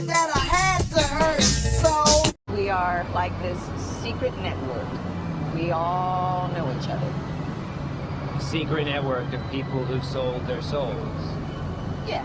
nigga that I had to hurt, so We are like this secret network. We all know each other. Secret network of people who sold their souls. Yeah.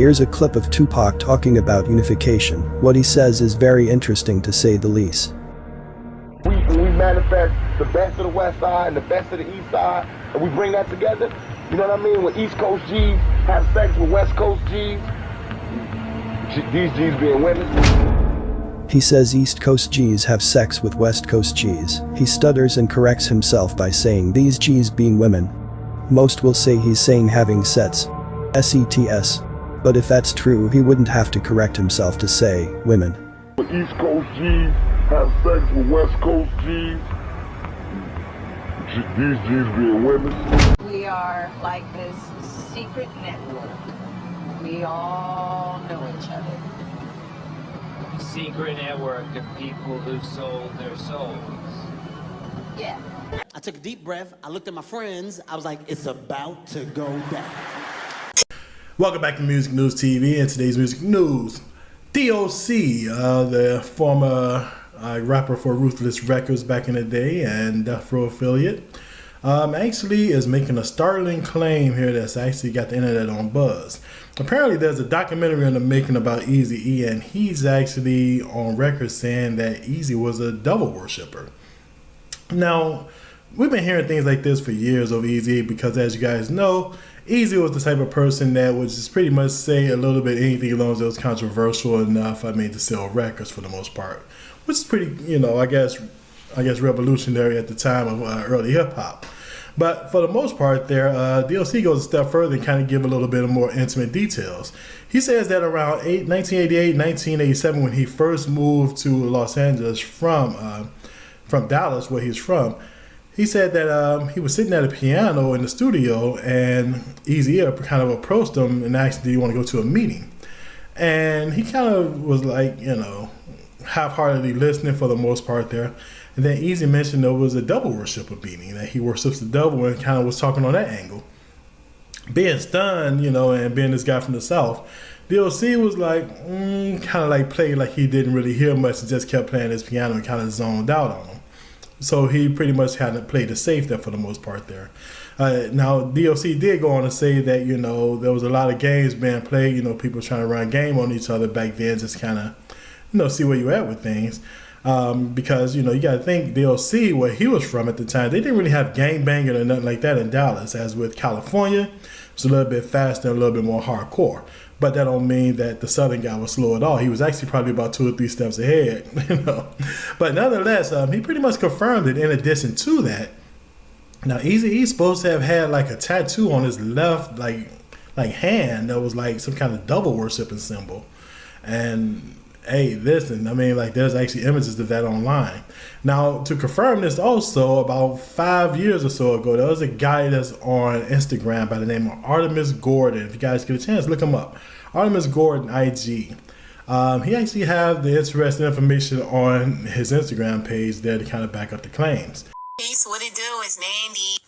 Here's a clip of Tupac talking about unification. What he says is very interesting to say the least. We manifest the best of the West Side and the best of the East Side, and we bring that together. You know what I mean? When East Coast G's have sex with West Coast G's, these G's being women. He says East Coast G's have sex with West Coast G's. He stutters and corrects himself by saying these G's being women. Most will say he's saying having sets. SETS. But if that's true, he wouldn't have to correct himself to say women. East Coast G's have sex with West Coast G's. These G's being women. We are like this secret network. We all know each other. Secret network of people who sold their souls. Yeah. I took a deep breath. I looked at my friends. I was like, it's about to go down. Welcome back to Music News TV. And today's music news, DOC, the former rapper for Ruthless Records back in the day and Death Row affiliate, actually is making a startling claim here that's actually got the internet on buzz. Apparently there's a documentary in the making about Eazy-E, and he's actually on record saying that Eazy was a devil worshiper. Now, we've been hearing things like this for years of Eazy because, as you guys know, Eazy was the type of person that would just pretty much say a little bit anything as long as it was controversial enough, to sell records for the most part. Which is pretty, I guess revolutionary at the time of early hip-hop. But for the most part there, DOC goes a step further and kind of give a little bit of more intimate details. He says that around 1988, 1987, when he first moved to Los Angeles from Dallas, where he's from, he said that he was sitting at a piano in the studio and Eazy-E kind of approached him and asked, do you want to go to a meeting? And he kind of was like, half-heartedly listening for the most part there. And then Eazy mentioned there was a devil worshiper meeting, that he worships the devil, and kind of was talking on that angle. Being stunned, and being this guy from the South, DOC was like, kind of like played like he didn't really hear much and just kept playing his piano and kind of zoned out on him. So he pretty much kind of played it safe there for the most part there. Now, DOC did go on to say that, there was a lot of games being played, people trying to run game on each other back then, just kind of, see where you at with things. Because, you got to think DOC, where he was from at the time, they didn't really have gangbanging or nothing like that in Dallas. As with California, it's a little bit faster, a little bit more hardcore. But that don't mean that the Southern guy was slow at all. He was actually probably about 2 or 3 steps ahead, But nonetheless, he pretty much confirmed it in addition to that. Now, Eazy-E's supposed to have had like a tattoo on his left, like hand that was like some kind of devil worshiping symbol. And hey, listen, there's actually images of that online. Now, to confirm this also, about 5 years or so ago, there was a guy that's on Instagram by the name of Artemis Gordon. If you guys get a chance, look him up. Artemis Gordon, IG. He actually have the interesting information on his Instagram page there to kind of back up the claims. Peace, what it do is Nandy.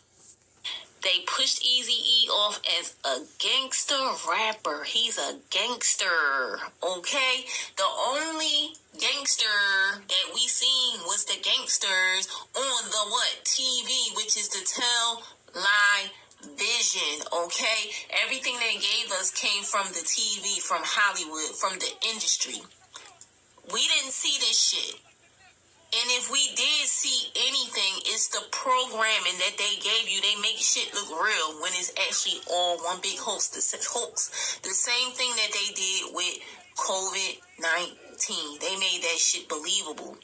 They pushed Eazy-E off as a gangster rapper. He's a gangster, okay? The only gangster that we seen was the gangsters on the TV, which is the Tell Lie Vision, okay? Everything they gave us came from the TV, from Hollywood, from the industry. We didn't see this shit. And if we did see anything, it's the programming that they gave you. They make shit look real when it's actually all one big hoax. The same thing that they did with COVID-19. They made that shit believable.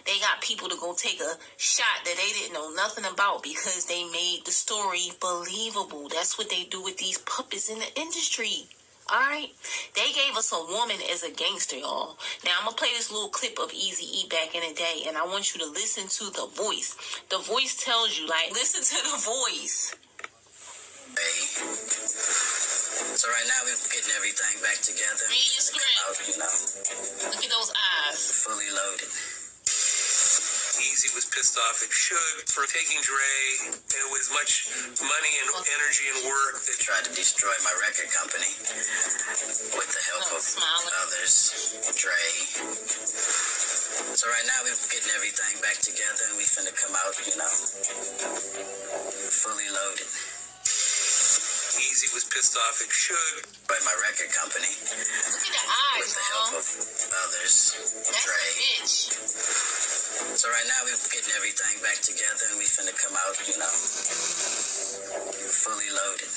They got people to go take a shot that they didn't know nothing about because they made the story believable. That's what they do with these puppets in the industry. Alright? They gave us a woman as a gangster, y'all. Now, I'm going to play this little clip of Eazy-E back in the day, and I want you to listen to the voice. The voice tells you, listen to the voice. Hey. So right now, we're getting everything back together. Read your script. Look at those eyes. Fully loaded. Eazy was pissed off at Suge for taking Dre with much money and energy and work. They tried to destroy my record company with the help of others, Dre. So right now we're getting everything back together and we finna come out, fully loaded. Eazy was pissed off at Suge by my record company. Look at the eyes, with the help of others, Dre. Bitch. So right now we're getting everything back together and we finna come out, fully loaded.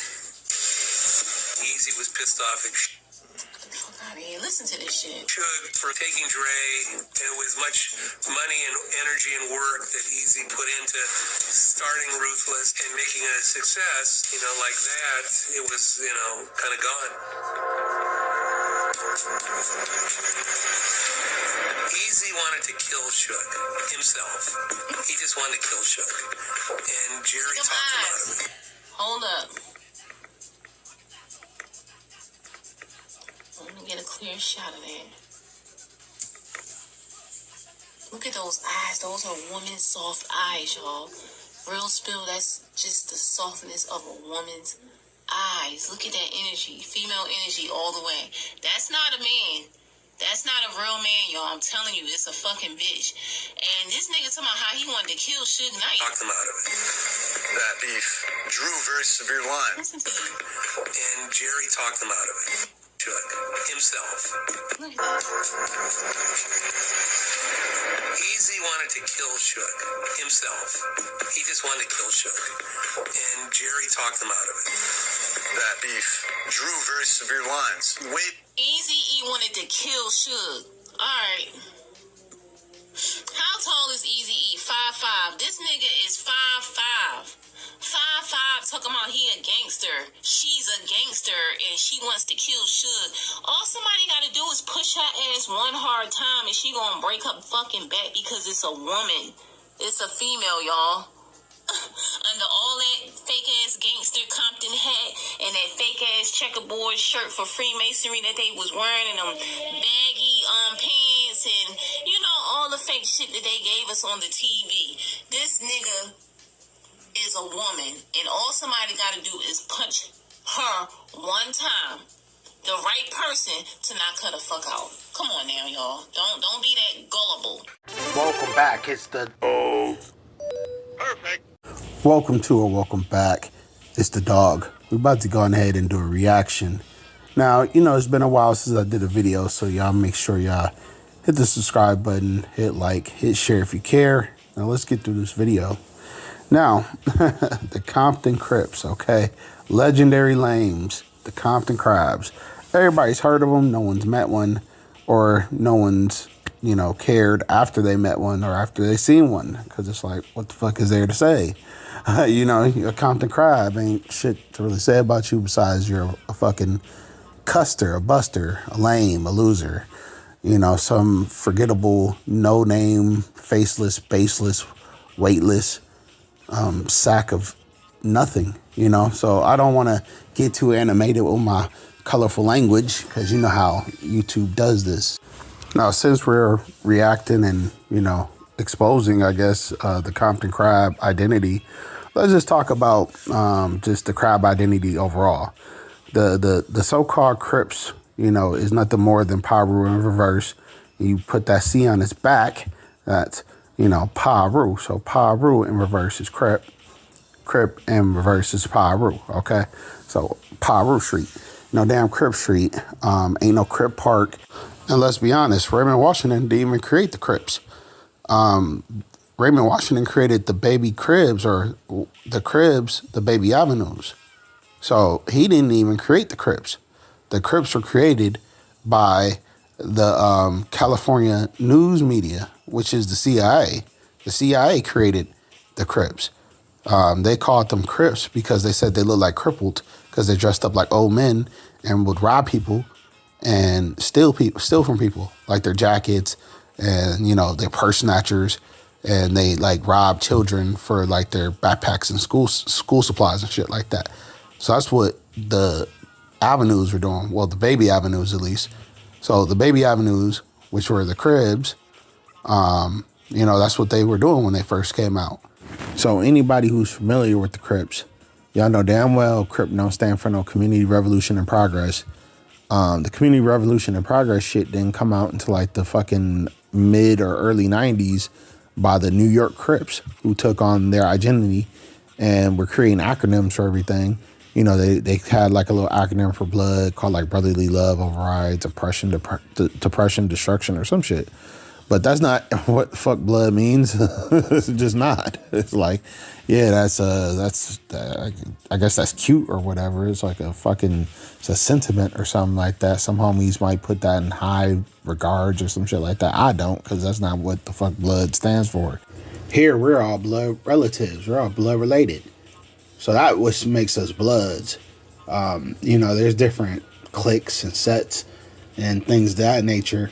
Eazy was pissed off at out of here. Listen to this shit. Should for taking Dre, and with much money and energy and work that Eazy put into starting Ruthless and making it a success, you know, like that, it was, you know, kind of gone. Eazy wanted to kill Shook himself. He just wanted to kill Shook. And Jerry talked him out of it. Hold up. Let me get a clear shot of that. Look at those eyes. Those are woman's soft eyes, y'all. Real spill, that's just the softness of a woman's eyes. Look at that energy. Female energy all the way. That's not a man. That's not a real man, y'all. I'm telling you, it's a fucking bitch. And this nigga talking about how he wanted to kill Suge Knight. Talked him out of it. That beef drew very severe lines. Listen to him. And Jerry talked him out of it. Shook himself. Look at that. Eazy wanted to kill Shook himself. He just wanted to kill Shook. And Jerry talked him out of it. That beef drew very severe lines. Wait. Eazy-E wanted to kill Suge. Alright. How tall is Eazy-E? 5'5". This nigga is 5'5". 5'5", talking about he a gangster. She's a gangster and she wants to kill Suge. All somebody gotta do is push her ass one hard time and she gonna break her fucking back because it's a woman. It's a female, y'all. Under all that fake ass gangster Compton hat and that fake ass checkerboard shirt for Freemasonry that they was wearing and them baggy pants and you know all the fake shit that they gave us on the TV. This nigga is a woman and all somebody gotta do is punch her one time. The right person to knock her the fuck out. Come on now, y'all. Don't be that gullible. Welcome back. It's the Perfect. welcome to or welcome back. It's the dog. We're about to go ahead and do a reaction. Now, you know, it's been a while since I did a video, so y'all make sure y'all hit the subscribe button, hit like, hit share if you care. Now let's get through this video. Now, the Compton Crips, okay? Legendary lames, the Compton Crabs. Everybody's heard of them. No one's met one, or no one's, you know, cared after they met one or after they seen one, because it's like, what the fuck is there to say? You know, a Compton Crab ain't shit to really say about you besides you're a fucking custer, a buster, a lame, a loser. You know, some forgettable, no name, faceless, baseless, weightless sack of nothing, you know. So I don't want to get too animated with my colorful language because you know how YouTube does this. Now, since we're reacting and, you know, exposing, I guess, the Compton Crab identity, let's just talk about just the crab identity overall. The so-called Crips, you know, is nothing more than Paru in reverse. You put that C on its back, that's, you know, Paru. So Paru in reverse is Crip. Crip in reverse is Paru, okay? So Paru Street. No damn Crip Street. Ain't no Crip Park. And let's be honest, Raymond Washington didn't even create the Crips. Raymond Washington created the baby cribs, or the cribs, the baby avenues. So he didn't even create the Crips. The Crips were created by the California news media, which is the CIA. The CIA created the Crips. They called them Crips because they said they looked like crippled because they dressed up like old men and would rob people and steal from people, like their jackets, and, you know, their purse snatchers, and they like rob children for like their backpacks and school supplies and shit like that. So that's what the avenues were doing. Well, the baby avenues, at least. So the baby avenues, which were the cribs, you know, that's what they were doing when they first came out. So anybody who's familiar with the Crips, y'all know damn well Crip don't stand for no Community Revolution in Progress. The Community Revolution in Progress shit didn't come out until like the fucking mid or early 90s by the New York Crips, who took on their identity and were creating acronyms for everything. You know, they had like a little acronym for blood called like brotherly love overrides oppression, depression, destruction, or some shit. But that's not what fuck blood means. It's just not. It's like, yeah, I guess that's cute or whatever. It's like it's a sentiment or something like that. Some homies might put that in high regards or some shit like that. I don't, because that's not what the fuck blood stands for. Here, we're all blood relatives. We're all blood related. So that what makes us bloods. There's different cliques and sets and things of that nature.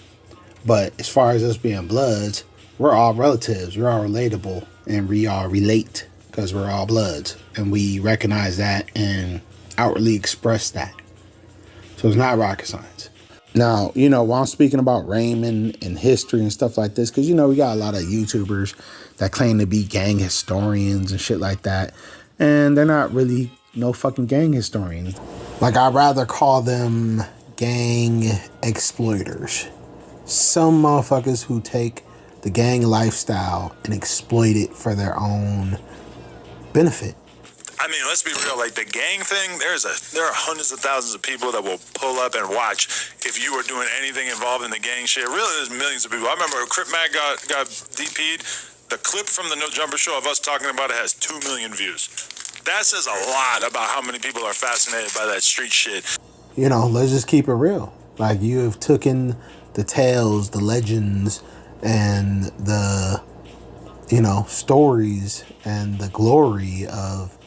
But as far as us being bloods, we're all relatives. We're all relatable. And we all relate because we're all bloods. And we recognize that and outwardly express that. So it's not rocket science. Now, while I'm speaking about Raymond and history and stuff like this, because, we got a lot of YouTubers that claim to be gang historians and shit like that. And they're not really no fucking gang historians. Like, I'd rather call them gang exploiters. Some motherfuckers who take the gang lifestyle and exploit it for their own benefit. I mean, let's be real, like the gang thing, there are hundreds of thousands of people that will pull up and watch if you are doing anything involved in the gang shit. Really, there's millions of people. I remember Crip Mag got DP'd. The clip from the No Jumper show of us talking about it has 2 million views. That says a lot about how many people are fascinated by that street shit. Let's just keep it real. Like, you have taken the tales, the legends, and the, stories and the glory of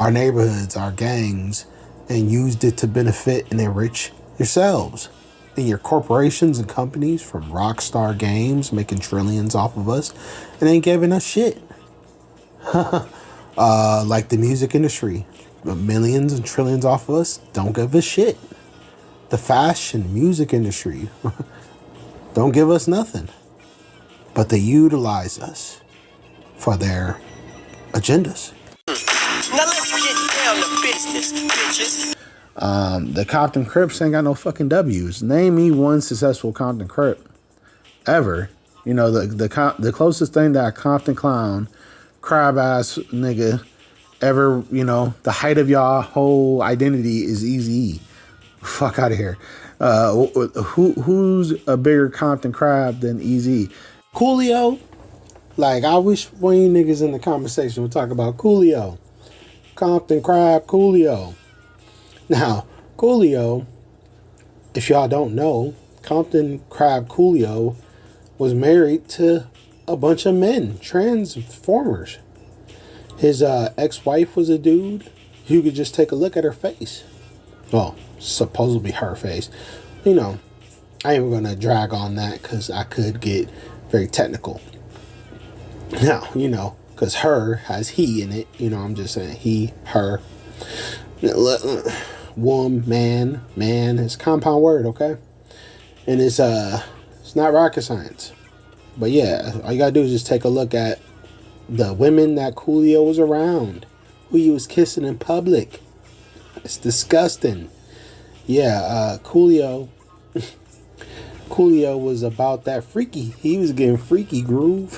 our neighborhoods, our gangs, and used it to benefit and enrich yourselves and your corporations and companies, from Rockstar Games making trillions off of us and ain't giving us shit. Like the music industry, millions and trillions off of us, don't give us shit. The fashion music industry don't give us nothing, but they utilize us for their agendas. Now let's get down to business, bitches. The Compton Crips ain't got no fucking W's. Name me one successful Compton Crip ever. The closest thing that a Compton clown, crab ass nigga ever, the height of y'all whole identity is Eazy-E. Fuck out of here. Who's a bigger Compton crab than Eazy-E? Coolio? Like, I wish one of you niggas in the conversation would talk about Coolio. Compton crab Coolio. Now, Coolio, if y'all don't know, Compton crab Coolio was married to a bunch of men, transformers. His ex-wife was a dude. You could just take a look at her face. Well, supposedly her face. I ain't gonna drag on that because I could get very technical. Now, because her has he in it. I'm just saying he, her. Woman, man. It's a compound word, okay? And it's not rocket science. But yeah, all you gotta do is just take a look at the women that Coolio was around, who he was kissing in public. It's disgusting. Yeah, Coolio was about that freaky. He was getting freaky groove.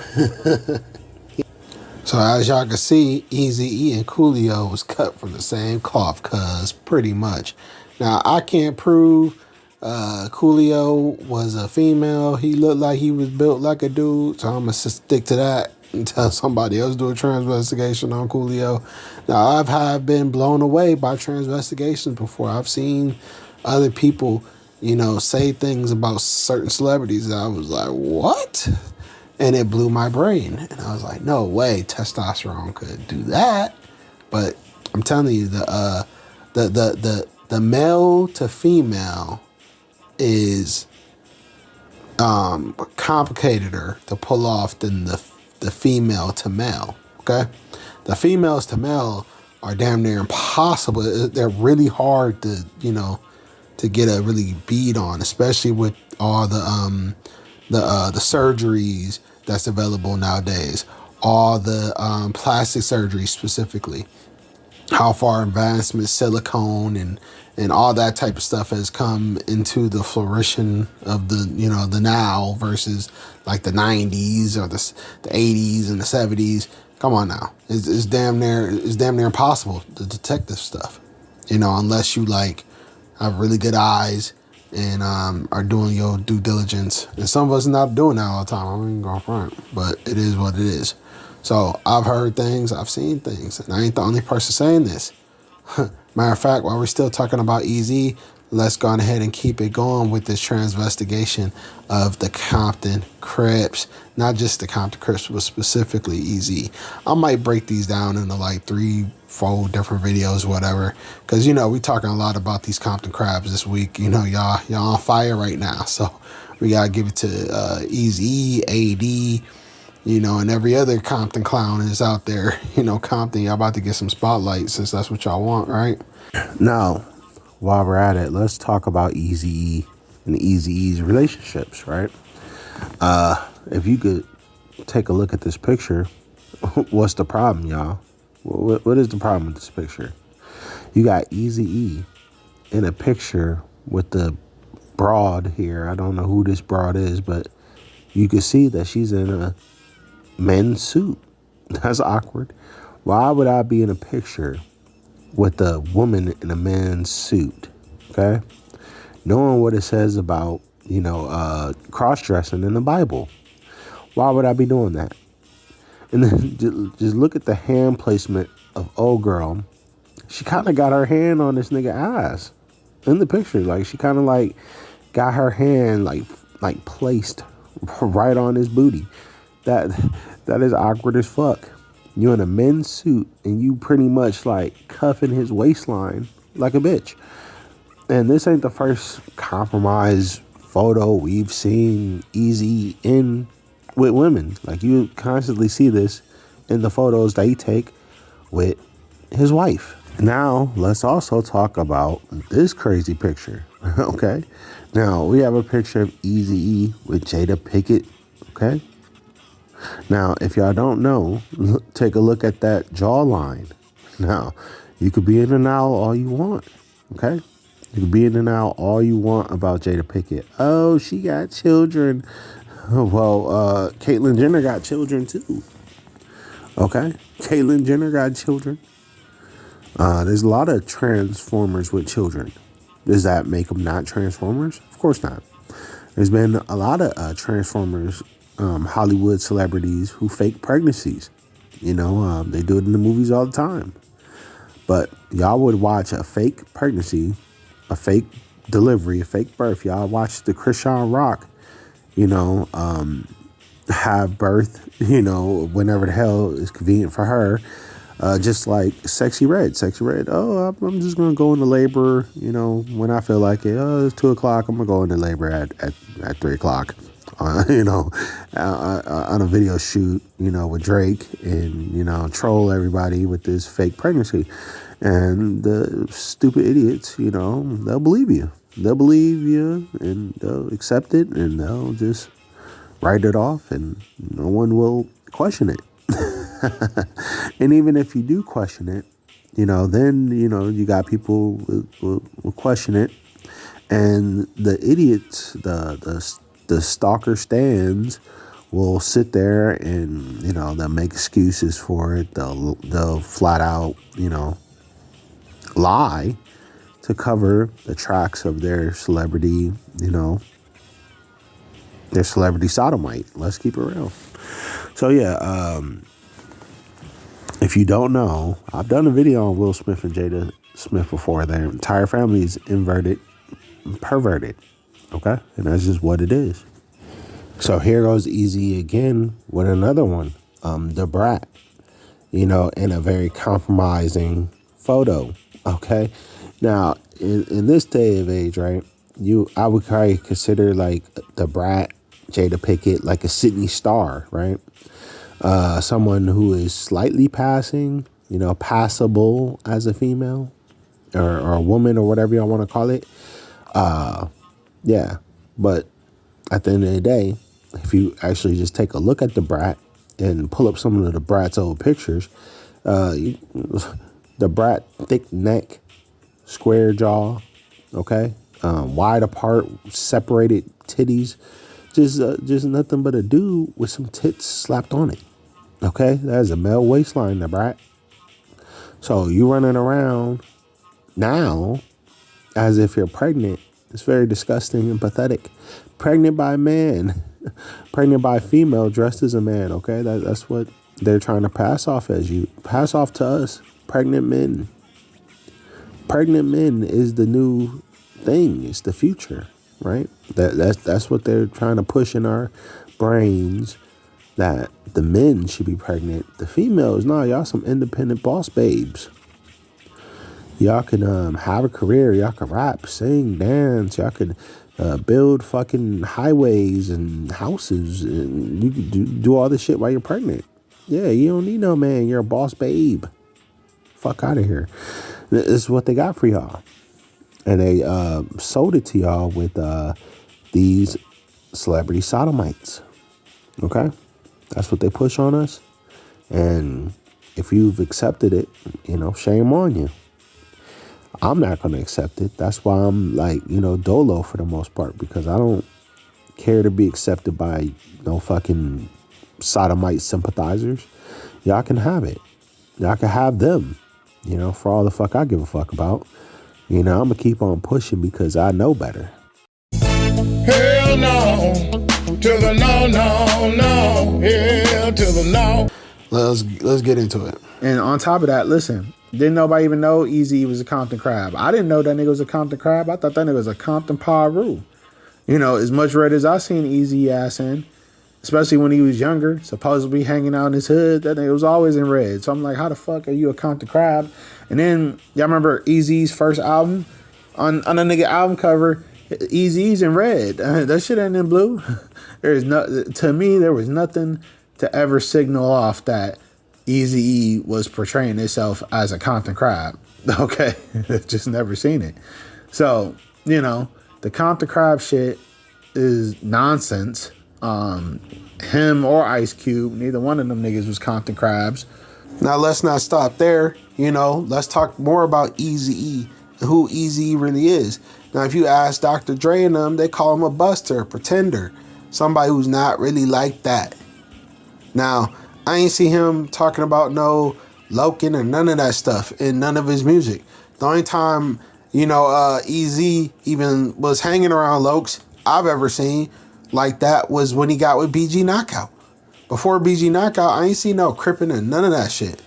So as y'all can see, Eazy-E and Coolio was cut from the same cloth, cuz pretty much. Now, I can't prove Coolio was a female. He looked like he was built like a dude, so I'm going to stick to that until somebody else do a transvestigation on Coolio. Now, I've been blown away by transvestigations before. I've seen other people, say things about certain celebrities that I was like, what? And it blew my brain. And I was like, no way testosterone could do that. But I'm telling you, the male to female is complicated to pull off than the female to male. Okay? The females to male are damn near impossible. They're really hard to, to get a really bead on, especially with all the surgeries that's available nowadays, all the plastic surgery specifically, how far advancement silicone and all that type of stuff has come into the flourishing of the now versus like the 90s or the 80s and the 70s. Come on now, it's damn near impossible to detect this stuff, unless you like have really good eyes and are doing your due diligence. And some of us not doing that all the time. I ain't gonna front, but it is what it is. So I've heard things, I've seen things, and I ain't the only person saying this. Matter of fact, while we're still talking about Eazy, let's go on ahead and keep it going with this transvestigation of the Compton Crips. Not just the Compton Crips, but specifically Eazy. I might break these down into like 3-4 different videos, whatever. Because, you know, we talking a lot about these Compton Crabs this week. You know, y'all on fire right now. So we got to give it to Eazy-E, AD, you know, and every other Compton clown is out there. You know, Compton, y'all about to get some spotlight since that's what y'all want, right? Now, while we're at it, let's talk about Eazy-E and Eazy-E's relationships, right? If you could take a look at this picture, what's the problem, y'all? What is the problem with this picture? You got Eazy-E in a picture with the broad here. I don't know who this broad is, but you can see that she's in a men's suit. That's awkward. Why would I be in a picture with a woman in a man's suit? Okay, knowing what it says about, you know, cross-dressing in the Bible, why would I be doing that? And then just look at the hand placement of old girl. She kind of got her hand on this nigga ass in the picture. Like, she kind of like got her hand like placed right on his booty. That is awkward as fuck. You in a men's suit and you pretty much like cuffing his waistline like a bitch. And this ain't the first compromise photo we've seen Eazy in with women. Like, you constantly see this in the photos that he take with his wife. Now, let's also talk about this crazy picture. Okay. Now, we have a picture of Eazy-E with Jada Pinkett. Okay. Now, if y'all don't know, take a look at that jawline. Now, you could be in and out all you want. Okay. You can be in and out all you want about Jada Pinkett. Oh, she got children. Well, Caitlyn Jenner got children too. Okay? Caitlyn Jenner got children. There's a lot of Transformers with children. Does that make them not Transformers? Of course not. There's been a lot of Transformers, Hollywood celebrities who fake pregnancies. You know, they do it in the movies all the time. But y'all would watch a fake pregnancy, a fake delivery, a fake birth. Y'all watch the Chrisean Rock, you know, have birth, you know, whenever the hell is convenient for her. Just like Sexy Red. Sexy Red, oh, I'm just going to go into labor, you know, when I feel like it. Oh, it's 2 o'clock. I'm going to go into labor at 3 o'clock, you know, on a video shoot, you know, with Drake and, you know, troll everybody with this fake pregnancy. And the stupid idiots, you know, they'll believe you. They'll believe you and they'll accept it and they'll just write it off and no one will question it. And even if you do question it, you know, then, you know, you got people will question it. And the idiots, the stalker stands will sit there and, you know, they'll make excuses for it. They'll flat out, you know, lie to cover the tracks of their celebrity, you know, their celebrity sodomite. Let's keep it real. So yeah, if you don't know, I've done a video on Will Smith and Jada Smith before. Their entire family is perverted. Okay? And that's just what it is. So here goes Eazy again with another one. The Brat, you know, in a very compromising photo. Okay? Now, in this day of age, right, I would probably consider like the Brat, Jada Pinkett, like a Sydney Star, right? Someone who is slightly passing, you know, passable as a female or a woman or whatever y'all want to call it. Yeah. But at the end of the day, if you actually just take a look at the Brat and pull up some of the Brat's old pictures, the Brat, thick neck, square jaw, okay, wide apart, separated titties, just nothing but a dude with some tits slapped on it. Okay, that is a male waistline, the Brat. So you running around now as if you're pregnant It's very disgusting and pathetic. Pregnant by a man. Pregnant by a female dressed as a man, okay? That's what they're trying to pass off as you. Pass off to us. Pregnant men. Pregnant men is the new thing. It's the future, right? That's what they're trying to push in our brains, that the men should be pregnant. The females, no, y'all some independent boss babes. Y'all can have a career. Y'all can rap, sing, dance. Y'all can build fucking highways and houses, and you can do all this shit while you're pregnant. Yeah, you don't need no man. You're a boss babe. Fuck out of here. This is what they got for y'all. And they sold it to y'all with these celebrity sodomites. Okay? That's what they push on us. And if you've accepted it, you know, shame on you. I'm not going to accept it. That's why I'm like, you know, dolo for the most part, because I don't care to be accepted by no fucking sodomite sympathizers. Y'all can have it. Y'all can have them, you know, for all the fuck I give a fuck about. You know, I'm going to keep on pushing because I know better. Hell no, to the no, no, no, hell to the no. Let's get into it. And on top of that, listen, didn't nobody even know Eazy-E was a Compton crab. I didn't know that nigga was a Compton crab. I thought that nigga was a Compton Paru. You know, as much red as I seen Eazy-E ass in, especially when he was younger, supposedly hanging out in his hood, that nigga was always in red. So I'm like, how the fuck are you a Compton crab? And then, y'all remember Eazy-E's first album? On the nigga album cover, Eazy-E's in red. That shit ain't in blue. To me, there was nothing to ever signal off that Eazy-E was portraying itself as a Compton crab. Okay, just never seen it. So, you know, the Compton crab shit is nonsense. Him or Ice Cube, neither one of them niggas was Compton crabs. Now let's not stop there. You know, let's talk more about Eazy-E and who Eazy-E really is. Now, if you ask Dr. Dre and them, they call him a buster, a pretender, somebody who's not really like that. Now, I ain't see him talking about no Loken or none of that stuff in none of his music. The only time, you know, Eazy even was hanging around Lokes I've ever seen like that was when he got with BG Knockout. Before BG Knockout, I ain't seen no crippin' and none of that shit.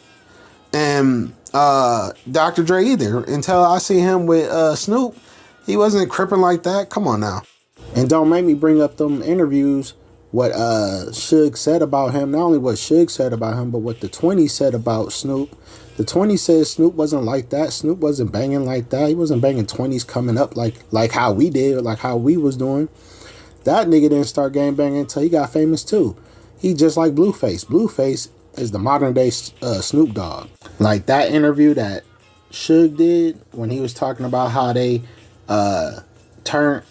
And Dr. Dre either. Until I see him with Snoop, he wasn't crippin' like that. Come on now. And don't make me bring up them interviews, what Suge said about him. Not only what Suge said about him, but what the 20 said about Snoop. The 20 said Snoop wasn't like that. Snoop wasn't banging like that. He wasn't banging 20s coming up like how we did, like how we was doing. That nigga didn't start gang banging until he got famous too. He just like Blueface. Blueface is the modern day Snoop Dogg. Like that interview that Suge did when he was talking about how they turned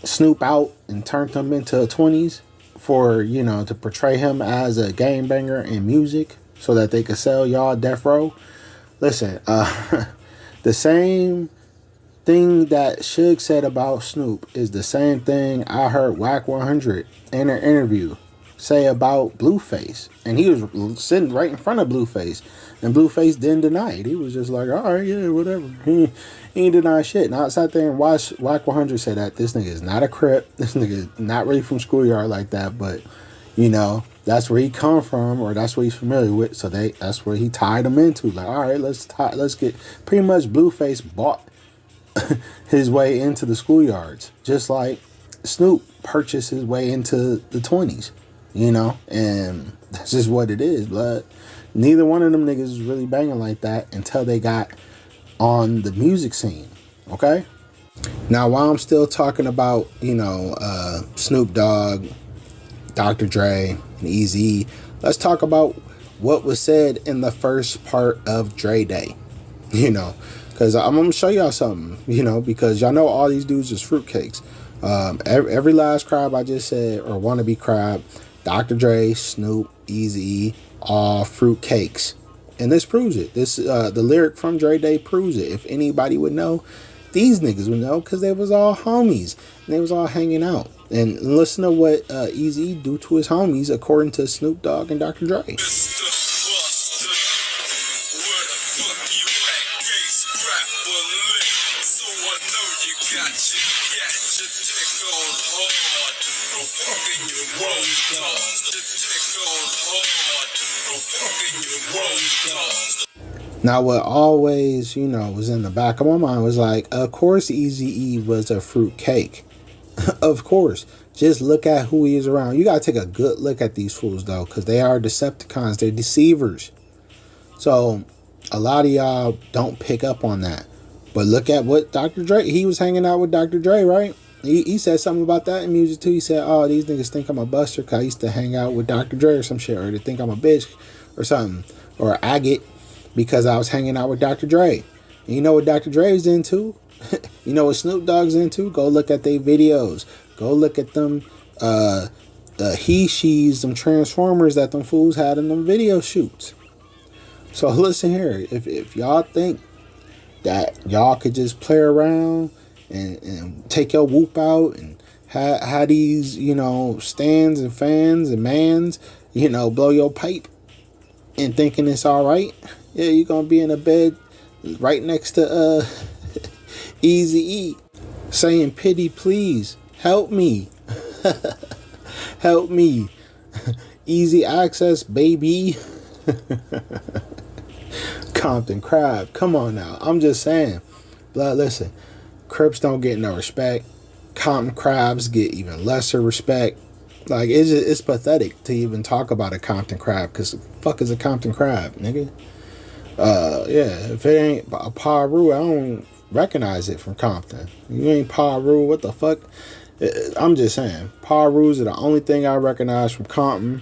Snoop out and turned him into 20s for, you know, to portray him as a gangbanger in music so that they could sell y'all Death Row. Listen, the same thing that Suge said about Snoop is the same thing I heard Whack 100 in an interview say about Blueface. And he was sitting right in front of Blueface. And Blueface didn't deny it. He was just like, all right, yeah, whatever. He ain't deny shit. And I sat there and watched Whack 100 say that this nigga is not a Crip. This nigga is not really from Schoolyard like that. But, you know, that's where he come from, or that's what he's familiar with. So that's where he tied him into. Like, all right, let's get... Pretty much Blueface bought his way into the Schoolyards. Just like Snoop purchased his way into the 20s. You know? And that's just what it is, blood. Neither one of them niggas was really banging like that until they got on the music scene, okay? Now, while I'm still talking about, you know, Snoop Dogg, Dr. Dre, and Eazy-E, let's talk about what was said in the first part of Dre Day, you know? Because I'm going to show y'all something, you know, because y'all know all these dudes is fruitcakes. Every last crab I just said, or wannabe crab, Dr. Dre, Snoop, Eazy-E, all fruit cakes. And this proves it. This the lyric from Dre Day proves it. If anybody would know, these niggas would know, because they was all homies and they was all hanging out. And listen to what Eazy-E do to his homies according to Snoop Dogg and Dr. Dre. So I know you got you. Now, what always, you know, was in the back of my mind was like, of course Eazy-E was a fruitcake. Of course. Just look at who he is around. You got to take a good look at these fools, though, because they are Decepticons. They're deceivers. So, a lot of y'all don't pick up on that. But look at what Dr. Dre, he was hanging out with Dr. Dre, right? He said something about that in music, too. He said, oh, these niggas think I'm a buster because I used to hang out with Dr. Dre or some shit. Or they think I'm a bitch or something. Or agate because I was hanging out with Dr. Dre. And you know what Dr. Dre's into? You know what Snoop Dogg's into? Go look at their videos. Go look at them he-she's, them transformers that them fools had in them video shoots. So listen here. If y'all think that y'all could just play around and take your whoop out and have these, you know, stands and fans and mans, you know, blow your pipe and thinking it's all right, yeah, you're going to be in a bed right next to Eazy-E saying, pity, please, help me. Help me. Easy access, baby. Compton Crab. Come on now. I'm just saying. Blood, listen. Crips don't get no respect. Compton Crabs get even lesser respect. Like, it's pathetic to even talk about a Compton Crab, because the fuck is a Compton Crab, nigga? Yeah, if it ain't a Paru, I don't recognize it from Compton. You ain't Paru, what the fuck? I'm just saying, Parus are the only thing I recognize from Compton.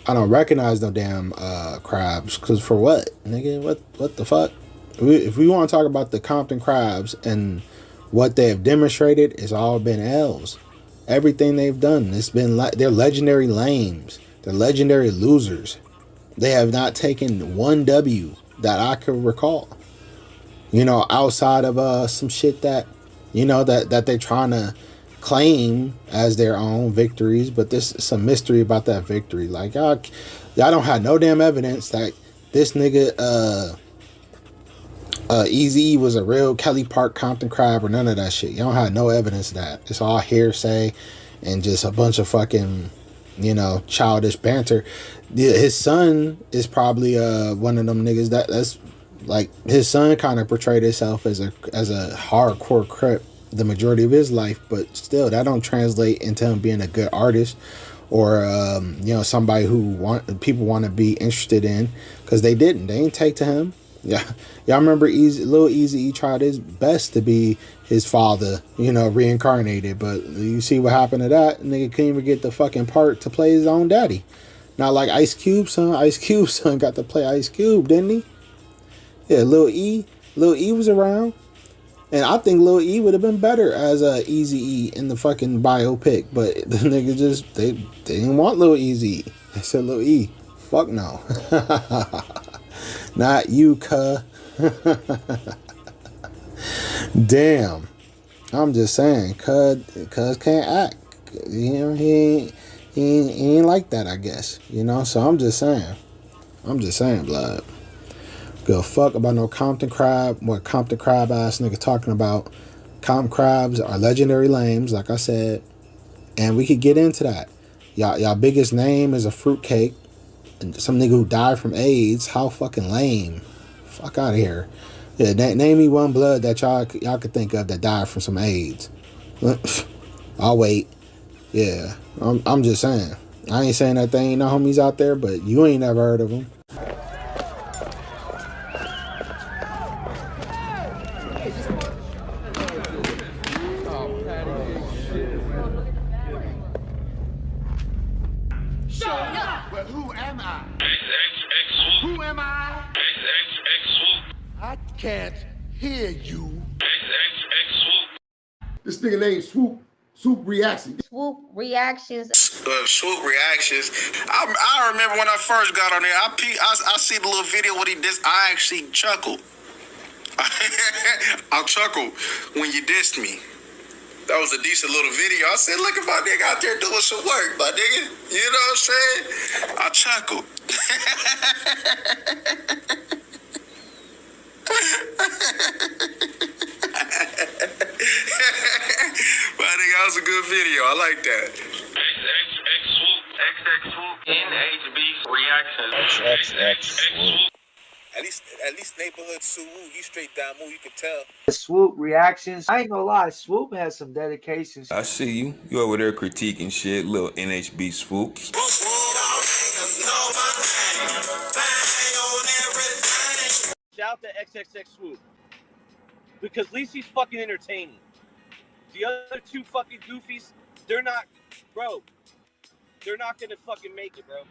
I don't recognize no damn crabs, because for what, nigga? What the fuck? If we want to talk about the Compton Crabs and what they have demonstrated, it's all been L's. Everything they've done, it's been they're legendary lames. They're legendary losers. They have not taken one W that I could recall. You know, outside of some shit that, you know, that they're trying to claim as their own victories, but there's some mystery about that victory. Like, y'all don't have no damn evidence that this nigga Eazy-E was a real Kelly Park Compton Crab or none of that shit. Y'all don't have no evidence of that. It's all hearsay and just a bunch of fucking, you know, childish banter. His son is probably one of them niggas that's like, his son kind of portrayed himself as a hardcore Crip the majority of his life, but still that don't translate into him being a good artist or you know, somebody who people want to be interested in, because they didn't take to him. Yeah, y'all remember Lil Eazy-E tried his best to be his father, you know, reincarnated, but you see what happened to that. Nigga couldn't even get the fucking part to play his own daddy. Not like Ice Cube's son. Ice Cube's son got to play Ice Cube, didn't he? Yeah, Lil E was around. And I think Lil E would have been better as Eazy-E in the fucking biopic, but the niggas just, they didn't want Lil Eazy. They said, Lil E, fuck no. Not you, cuh. Damn. I'm just saying, cuz can't act. You know, he ain't like that, I guess. You know, so I'm just saying, blood. Give a fuck about no Compton Crab. What Compton Crab ass nigga talking about. Compton Crabs are legendary lames, like I said. And we could get into that. Y'all biggest name is a fruitcake. And some nigga who died from AIDS. How fucking lame. Fuck out of here. Yeah, name me one blood that y'all could think of that died from some AIDS. I'll wait. Yeah, I'm just saying. I ain't saying that there ain't no homies out there, but you ain't never heard of them. But who am I? Who am I? I can't hear you. This nigga named Swoop. Swoop Reactions. Swoop Reactions. Swoop Reactions. I remember when I first got on there, I see the little video what he did. I actually chuckled. I chuckled when you dissed me. That was a decent little video. I said, look at my nigga out there doing some work, my nigga. You know what I'm saying? I chuckled. My nigga, that was a good video. I like that. XXSWOOP, NHB reactions. XXSWOOP. At least neighborhood SWOOP, he straight down move, you can tell. The SWOOP reactions. I ain't gonna lie, SWOOP has some dedications. I see you. You over there critiquing shit, little NHBSWOOP. Shout out to XXSWOOP. Because at least he's fucking entertaining. The other two fucking goofies, they're not, bro. They're not gonna fucking make it, bro.